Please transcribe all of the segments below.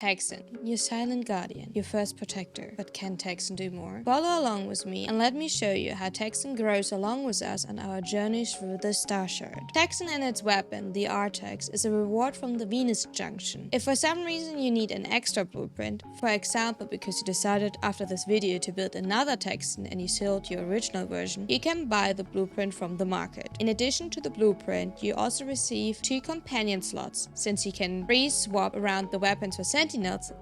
Taxon, your silent guardian, your first protector. But can Taxon do more? Follow along with me and let me show you how Taxon grows along with us on our journeys through the Star Shard. Taxon and its weapon, the Artax, is a reward from the Venus Junction. If for some reason you need an extra blueprint, for example because you decided after this video to build another Taxon and you sold your original version, you can buy the blueprint from the market. In addition to the blueprint, you also receive 2 companion slots. Since you can free swap around the weapons for Sentinels,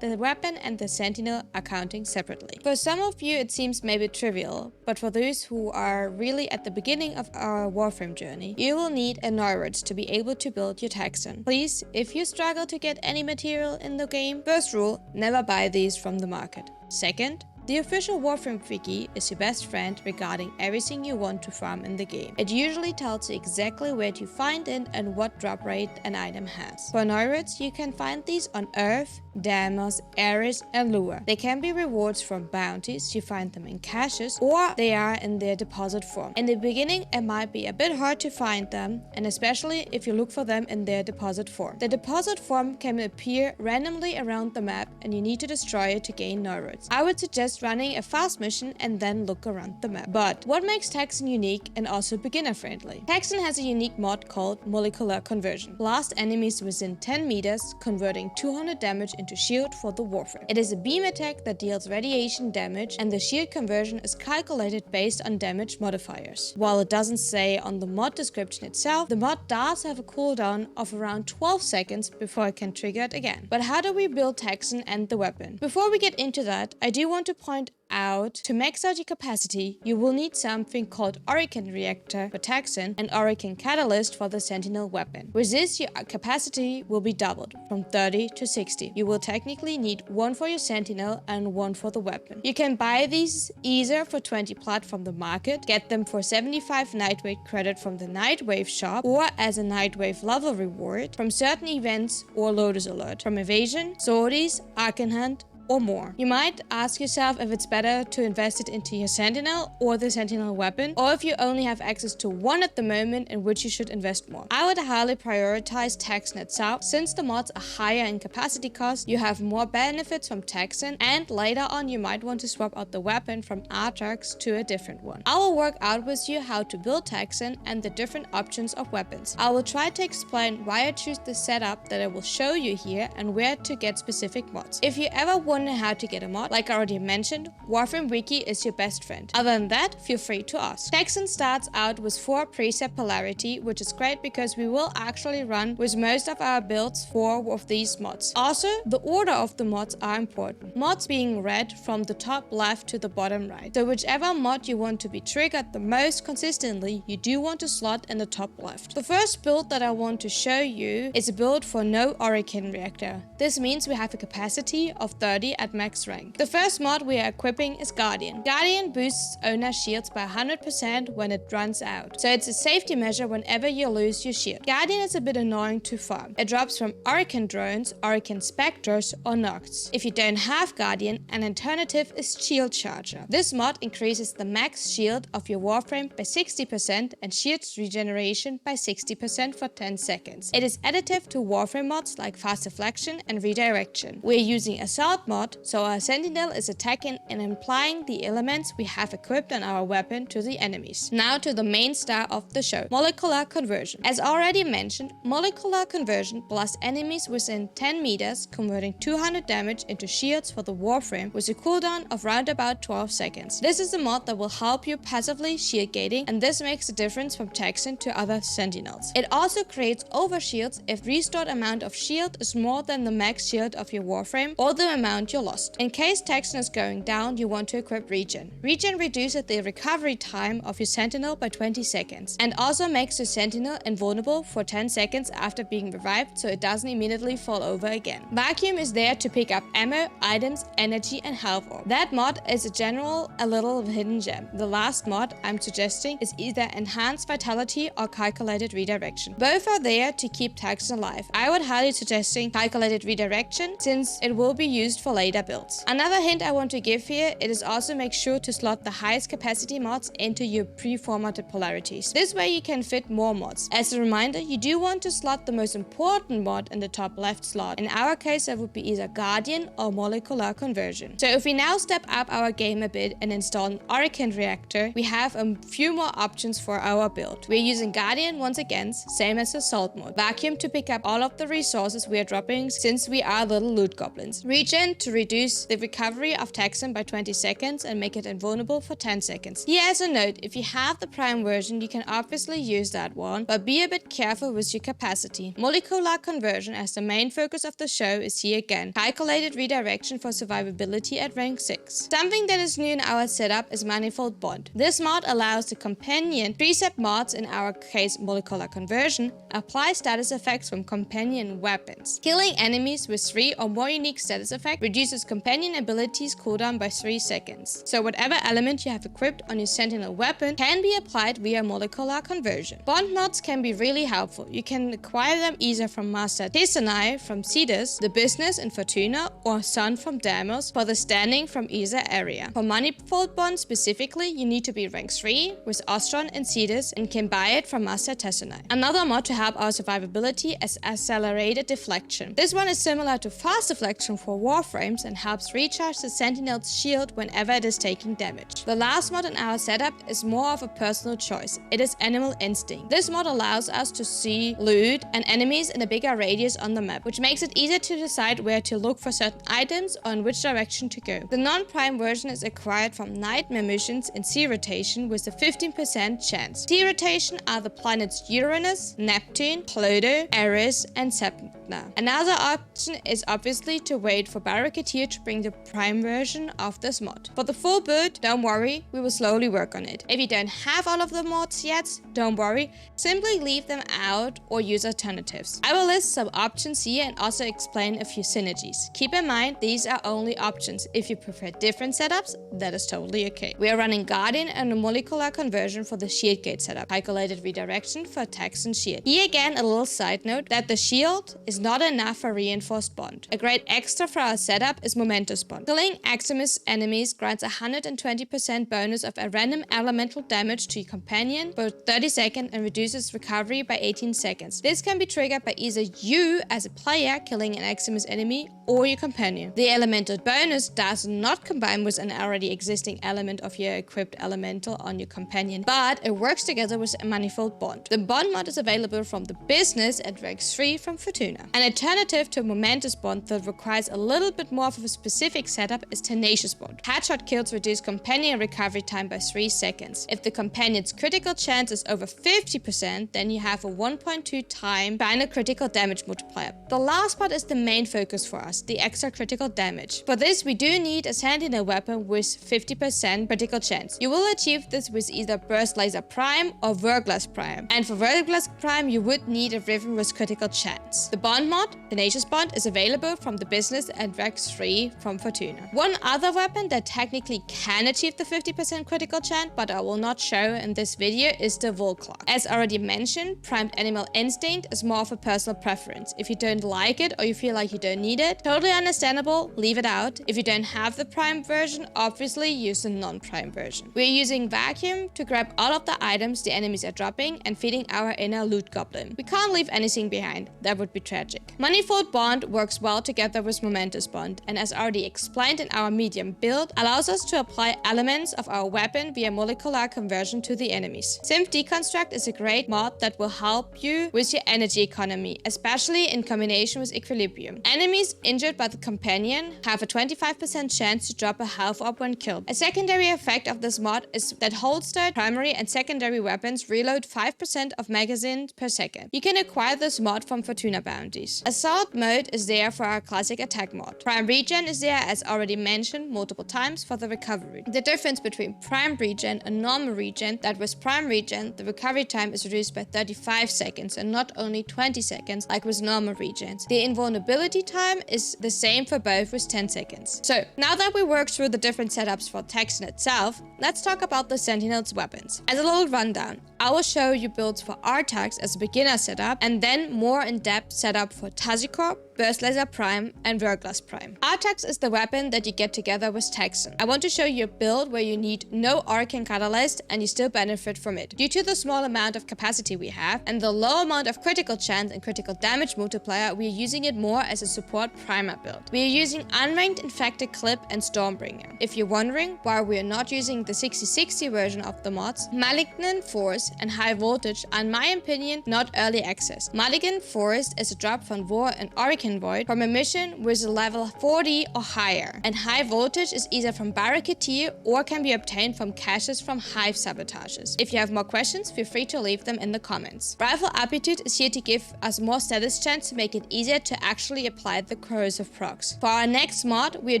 the weapon and the Sentinel are counting separately. For some of you it seems maybe trivial, but for those who are really at the beginning of our Warframe journey, you will need a Neurons to be able to build your Taxon. Please, if you struggle to get any material in the game, first rule, never buy these from the market. Second, the official Warframe wiki is your best friend regarding everything you want to farm in the game. It usually tells you exactly where to find it and what drop rate an item has. For Neurons, you can find these on Earth, Deimos, Ares, and Lua. They can be rewards from bounties, you find them in caches, or they are in their deposit form. In the beginning, it might be a bit hard to find them, and especially if you look for them in their deposit form. The deposit form can appear randomly around the map, and you need to destroy it to gain Neurons. I would suggest running a fast mission and then look around the map. But what makes Taxon unique and also beginner friendly? Taxon has a unique mod called Molecular Conversion. Blast enemies within 10 meters, converting 200 damage into shield for the Warframe. It is a beam attack that deals radiation damage, and the shield conversion is calculated based on damage modifiers. While it doesn't say on the mod description itself, the mod does have a cooldown of around 12 seconds before it can trigger it again. But how do we build Taxon and the weapon? Before we get into that, I do want to point out, to max out your capacity, you will need something called Orokin Reactor for Taxon and Orokin Catalyst for the Sentinel weapon. With this, your capacity will be doubled from 30 to 60. You will technically need 1 for your Sentinel and 1 for the weapon. You can buy these either for 20 plat from the market, get them for 75 Nightwave credit from the Nightwave shop, or as a Nightwave level reward from certain events or Lotus Alert, from Evasion, Sorties, Arcanhunt, or more. You might ask yourself if it's better to invest it into your Sentinel or the Sentinel weapon, or if you only have access to one at the moment in which you should invest more. I would highly prioritize Taxon itself. Since the mods are higher in capacity cost, you have more benefits from Taxon, and later on you might want to swap out the weapon from Artax to a different one. I will work out with you how to build Taxon and the different options of weapons. I will try to explain why I choose the setup that I will show you here and where to get specific mods. If you ever wonder how to get a mod, like I already mentioned, Warframe Wiki is your best friend. Other than that, feel free to ask. Taxon starts out with 4 preset polarity, which is great because we will actually run with most of our builds 4 of these mods. Also, the order of the mods are important. Mods being read from the top left to the bottom right. So whichever mod you want to be triggered the most consistently, you do want to slot in the top left. The first build that I want to show you is a build for no Orokin Reactor. This means we have a capacity of 30 at max rank. The first mod we are equipping is Guardian. Guardian boosts owner shields by 100% when it runs out, so it's a safety measure whenever you lose your shield. Guardian is a bit annoying to farm. It drops from Orokin drones, Orokin specters, or Nocts. If you don't have Guardian, an alternative is Shield Charger. This mod increases the max shield of your Warframe by 60% and shields regeneration by 60% for 10 seconds. It is additive to Warframe mods like Fast Deflection and Redirection. We're using Assault mod, so our Sentinel is attacking and applying the elements we have equipped on our weapon to the enemies. Now to the main star of the show, Molecular Conversion. As already mentioned, Molecular Conversion blasts enemies within 10 meters, converting 200 damage into shields for the Warframe with a cooldown of round about 12 seconds. This is a mod that will help you passively shield gating, and this makes a difference from Taxon to other Sentinels. It also creates overshields if restored amount of shield is more than the max shield of your Warframe or the amount you lost. In case Taxon is going down, you want to equip Regen. Regen reduces the recovery time of your Sentinel by 20 seconds and also makes your Sentinel invulnerable for 10 seconds after being revived, so it doesn't immediately fall over again. Vacuum is there to pick up ammo, items, energy, and health orb. That mod is a little hidden gem. The last mod I'm suggesting is either Enhanced Vitality or Calculated Redirection. Both are there to keep Taxon alive. I would highly suggest Calculated Redirection since it will be used for later builds. Another hint I want to give here, it is also make sure to slot the highest capacity mods into your pre-formatted polarities. This way you can fit more mods. As a reminder, you do want to slot the most important mod in the top left slot. In our case, that would be either Guardian or Molecular Conversion. So if we now step up our game a bit and install an Arcane Reactor, we have a few more options for our build. We're using Guardian once again, same as Assault mode. Vacuum to pick up all of the resources we are dropping since we are little loot goblins. Regen to reduce the recovery of Taxon by 20 seconds and make it invulnerable for 10 seconds. Here as a note, if you have the Prime version, you can obviously use that one, but be a bit careful with your capacity. Molecular Conversion as the main focus of the show is here again. Calculated redirection for survivability at rank 6. Something that is new in our setup is Manifold Bond. This mod allows the companion preset mods, in our case Molecular Conversion, apply status effects from companion weapons. Killing enemies with 3 or more unique status effects reduces companion abilities cooldown by 3 seconds. So whatever element you have equipped on your Sentinel weapon can be applied via Molecular Conversion. Bond mods can be really helpful. You can acquire them either from Master Tazicor from Cetus, the Business in Fortuna, or Sun from Damos for the Standing from either area. For Manifold Bond specifically, you need to be rank 3 with Ostron and Cetus and can buy it from Master Tazicor. Another mod to help our survivability is Accelerated Deflection. This one is similar to Fast Deflection for Warframes and helps recharge the Sentinel's shield whenever it is taking damage. The last mod in our setup is more of a personal choice. It is Animal Instinct. This mod allows us to see loot and enemies in a bigger radius on the map, which makes it easier to decide where to look for certain items or in which direction to go. The non-prime version is acquired from Nightmare missions in Sea Rotation with a 15% chance. Sea Rotation are the planets Uranus, Neptune, Pluto, Eris, and Saturn. Another option is obviously to wait for Barricadier to bring the prime version of this mod. For the full build, don't worry, we will slowly work on it. If you don't have all of the mods yet, don't worry, simply leave them out or use alternatives. I will list some options here and also explain a few synergies. Keep in mind, these are only options. If you prefer different setups, that is totally okay. We are running Guardian and a Molecular Conversion for the shield gate setup. Calculated redirection for Taxon shield. Here again, a little side note that the shield is not enough for reinforced bond. A great extra for our setup is Momentous Bond. Killing Aximus enemies grants a 120% bonus of a random elemental damage to your companion for 30 seconds and reduces recovery by 18 seconds. This can be triggered by either you as a player killing an Aximus enemy or your companion. The elemental bonus does not combine with an already existing element of your equipped elemental on your companion, but it works together with a Manifold Bond. The bond mod is available from the Business at rank 3 from Fortuna. An alternative to Momentous Bond that requires a little bit more of a specific setup is Tenacious Bond. Headshot kills reduce companion recovery time by 3 seconds. If the companion's critical chance is over 50%, then you have a 1.2 time final critical damage multiplier. The last part is the main focus for us, the extra critical damage. For this, we do need a Sentinel weapon with 50% critical chance. You will achieve this with either Burst Laser Prime or Verglas Prime. And for Verglas Prime, you would need a Riven with critical chance. The bond mod, Tenacious Bond, is available from the Business and rank 3 from Fortuna. One other weapon that technically can achieve the 50% critical chance, but I will not show in this video, is the Verglas. As already mentioned, Primed Animal Instinct is more of a personal preference. If you don't like it or you feel like you don't need it, totally understandable, leave it out. If you don't have the Prime version, obviously use the non-Prime version. We're using Vacuum to grab all of the items the enemies are dropping and feeding our inner loot goblin. We can't leave anything behind, that would be tragic. Manifold Bond works well together with Momentous Bond, and as already explained in our medium build, allows us to apply elements of our weapon via Molecular Conversion to the enemies. Synth Deconstruct is a great mod that will help you with your energy economy, especially in combination with Equilibrium. Enemies injured by the companion have a 25% chance to drop a health orb when killed. A secondary effect of this mod is that holstered primary and secondary weapons reload 5% of magazines per second. You can acquire this mod from Fortuna bounties. Assault mode is there for our classic attack mod. Prime Regen is there, as already mentioned multiple times, for the recovery. The difference between Prime Regen and normal Regen, that with Prime Regen, the recovery time is reduced by 35 seconds and not only 20 seconds like with normal Regens. The invulnerability time is the same for both with 10 seconds. So, now that we worked through the different setups for Taxon itself, let's talk about the Sentinel's weapons. As a little rundown, I will show you builds for Artax as a beginner setup and then more in-depth setup for Tazicor, Burst Laser Prime, and Verglas Prime. Artax is the weapon that you get together with Taxon. I want to show you a build where you need no Arcane Catalyst and you still benefit from it. Due to the small amount of capacity we have and the low amount of critical chance and critical damage multiplier, we are using it more as a support primer build. We are using Unranked Infected Clip and Stormbringer. If you're wondering why we are not using the 6060 version of the mods, Malignant Force and High Voltage are in my opinion not early access. Malignant Force is a drop from War and Hurricane Void from a mission with a level 40 or higher, and High Voltage is either from Barricadier or can be obtained from caches from Hive Sabotages. If you have more questions, feel free to leave them in the comments. Rifle Aptitude is here to give us more status chance to make it easier to actually apply the corrosive procs. For our next mod, we are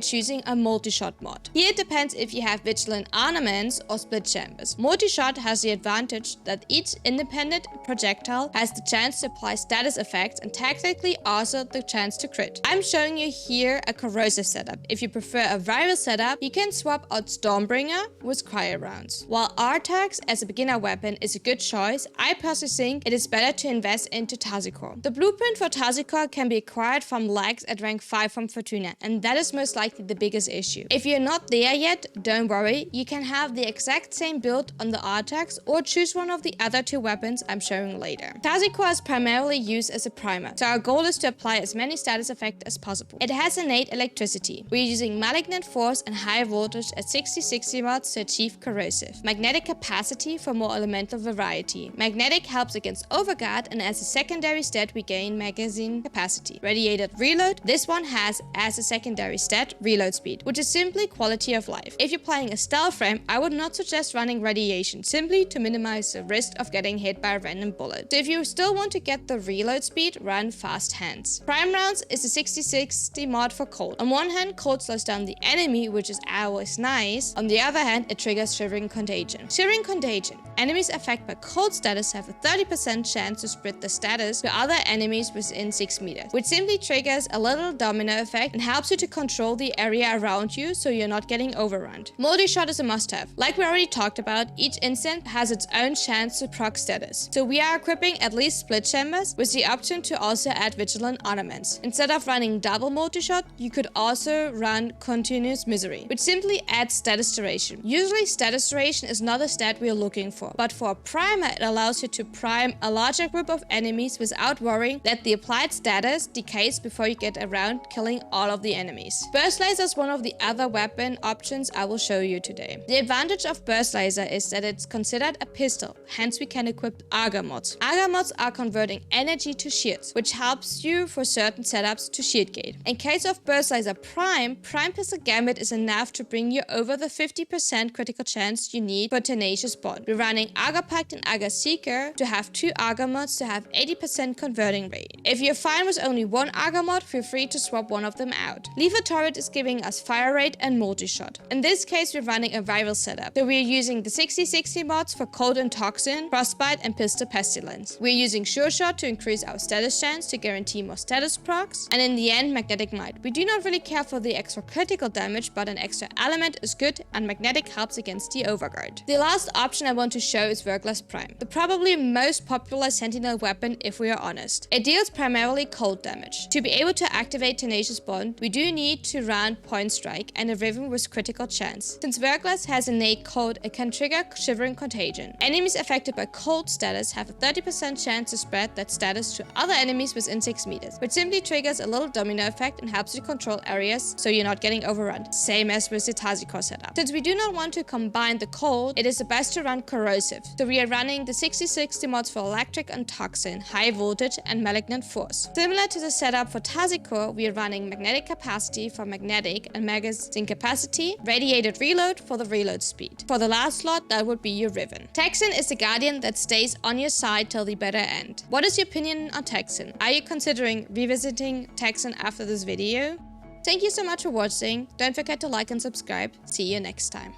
choosing a multi-shot mod. Here it depends if you have Vigilant Armaments or Split Chambers. Multi-shot has the advantage that each independent projectile has the chance to apply status effects and technically also the chance to crit. I'm showing you here a corrosive setup. If you prefer a viral setup, you can swap out Stormbringer with cryo rounds. While Artax as a beginner weapon is a good choice, I personally think it is better to invest into Tazicor. The blueprint for Tazicor can be acquired from lags at rank 5 from Fortuna, and that is most likely the biggest issue. If you're not there yet, don't worry, you can have the exact same build on the Artax or choose one of the other two weapons I'm showing later. Tazicor is primarily used as a primer, so our goal is to apply as many status effects as possible. It has innate electricity. We're using Malignant Force and High Voltage at 6060 mods to achieve corrosive. Magnetic Capacity for more elemental variety. Magnetic helps against Overguard, and as a secondary stat we gain magazine capacity. Radiated Reload. This one has as a secondary stat reload speed, which is simply quality of life. If you're playing a stealth frame, I would not suggest running radiation, simply to minimize the risk of getting hit by a random bullet. So if you still want to get the reload speed, run Fast Hands. Prime Rounds is a 6060 mod for cold. On one hand, cold slows down the enemy, which is always nice. On the other hand, it triggers Shivering Contagion. Shivering Contagion. Enemies affected by cold status have a 30% chance to spread the status to other enemies within 6 meters, which simply triggers a little domino effect and helps you to control the area around you so you're not getting overrun. Multi-shot is a must-have. Like we already talked about, each instant has its own chance to proc status. So we are equipping at least Split Chambers with the option to also add Vigilant Ornaments. Instead of running double multi-shot, you could also run Continuous Misery, which simply adds status duration. Usually status duration is not a stat we are looking for, but for a primer it allows you to prime a larger group of enemies without worrying that the applied status decays before you get around killing all of the enemies. Burst Laser is one of the other weapon options I will show you today. The advantage of Burst Laser is that it's considered a pistol, hence we can equip Auger mods. Auger mods are converting energy to shields, which helps you for certain setups to shield gate. In case of Burst Laser Prime Pistol Gambit is enough to bring you over the 50% critical chance you need for Tenacious Bond. We're running Auger Pact and Auger Seeker to have 2 Auger mods to have 80% converting rate. If you're fine with only one Auger mod, feel free to swap one of them out. Lever Turret is giving us fire rate and multi-shot. In this case, we're running a viral setup, so we're using the 6060 mods for Cold and Toxin, Frostbite, and Pistol Pestilence. We're using Sure Shot to increase our status chance to guarantee more status procs, and in the end, Magnetic Might. We do not really care for the extra critical damage, but an extra element is good, and Magnetic helps against the Overguard. The last option I want to show is Verglas Prime, the probably most popular Sentinel weapon if we are honest. It deals primarily cold damage. To be able to activate Tenacious Bond, we do need to run Point Strike and a Riven with critical chance. Since Verglas has innate cold, it can trigger Shivering Contagion. Enemies affected by cold status have a 30% chance to spread that status to other enemies within 6 meters, which simply triggers a little domino effect and helps you control areas so you're not getting overrun. Same as with the Tazicor setup. Since we do not want to combine the cold, it is the best to run Corrosive. So we are running the 6060 mods for Electric and Toxin, High Voltage, and Malignant Force. Similar to the setup for Tazicor, we are running Magnetic Capacity for Magnetic and Magazine Capacity, Radiated Reload for the reload speed. For the last slot, that would be your Riven. Taxon is the guardian that stays on your side till the better end. What is your opinion on Taxon? Are you considering revisiting Taxon after this video? Thank you so much for watching. Don't forget to like and subscribe. See you next time.